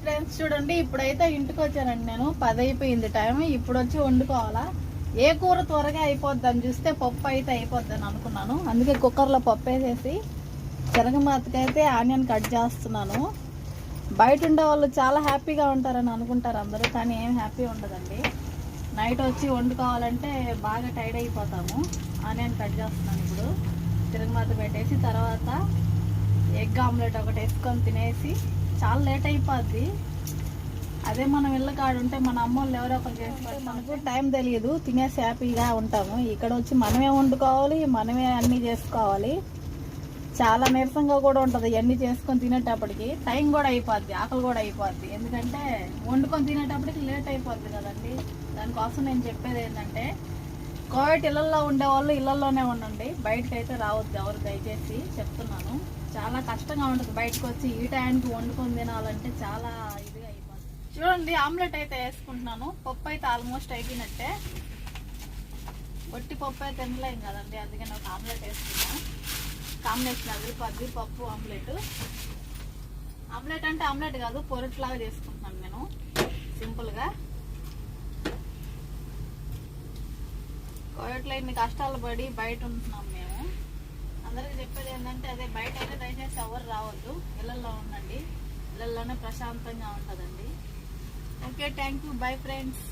Friends చూడండి, ఇప్పుడైతే ఇంటికి వచ్చానండి. నేను 10 అయిపోయింది టైం. ఇప్పుడు వచ్చి వండుకోవాలా. ఏ కూర త్వరగా అయిపోద్ది అని చూస్తే పప్పు అయితే అయిపోద్ది అని అనుకున్నాను. అందుకే కుక్కర్లో పప్పు వేసేసి శనగమాతకైతే ఆనియన్ కట్ చేస్తున్నాను. బయట ఉండే వాళ్ళు చాలా హ్యాపీగా ఉంటారని అనుకుంటారు అందరూ, కానీ ఏం హ్యాపీ ఉండదండి. నైట్ వచ్చి వండుకోవాలంటే బాగా టైర్డ్ అయిపోతాము. ఆనియన్ కట్ చేస్తున్నాను ఇప్పుడు. శనగమాత పెట్టేసి తర్వాత ఎగ్ ఆమ్లెట్ ఒకటి వేసుకొని తినేసి చాలా లేట్ అయిపోద్ది. అదే మనం ఇళ్ళ కాడ ఉంటే మన అమ్మోళ్ళు ఎవరో ఒకరు చేసుకుంటే మనకు టైం తెలియదు, తినేసి హ్యాపీగా ఉంటాము. ఇక్కడ వచ్చి మనమే వండుకోవాలి, మనమే అన్నీ చేసుకోవాలి. చాలా నీరసంగా కూడా ఉంటుంది ఇవన్నీ చేసుకొని తినేటప్పటికి. టైం కూడా అయిపోద్ది, ఆకలి కూడా అయిపోద్ది. ఎందుకంటే వండుకొని తినేటప్పటికి లేట్ అయిపోద్ది కదండి. దానికోసం నేను చెప్పేది ఏంటంటే, కోవిడ్ ఇళ్లలో ఉండేవాళ్ళు ఇళ్లలోనే ఉండండి, బయటకు అయితే రావద్దు ఎవరు, దయచేసి చెప్తున్నాను. చాలా కష్టంగా ఉంటుంది బయటకు వచ్చి ఈ టైంకి వండుకొని తినాలంటే. చాలా ఇదిగా అయిపోతుంది. చూడండి, ఆమ్లెట్ అయితే వేసుకుంటున్నాను. పప్పు అయితే ఆల్మోస్ట్ అయిపోయినట్టే. వట్టి పప్పు అయితే తినలేం కదండి, అందుకని ఒక ఆమ్లెట్ వేసుకున్నాను. కాంబినేషన్ అదిరిపోద్ది పప్పు ఆమ్లెట్. ఆమ్లెట్ అంటే ఆమ్లెట్ కాదు, పొరట్లాగా చేసుకుంటున్నాను నేను సింపుల్గా. కోవిడ్లో ఇన్ని కష్టాలు పడి బయట ఉంటున్నాం మేము. అందరికీ చెప్పేది ఏంటంటే, అదే బయట అయితే దయచేసి ఎవరు రావద్దు, ఇళ్లలో ఉండండి. ఇళ్లలోనే ప్రశాంతంగా ఉంటుందండి. Okay, thank you, bye friends.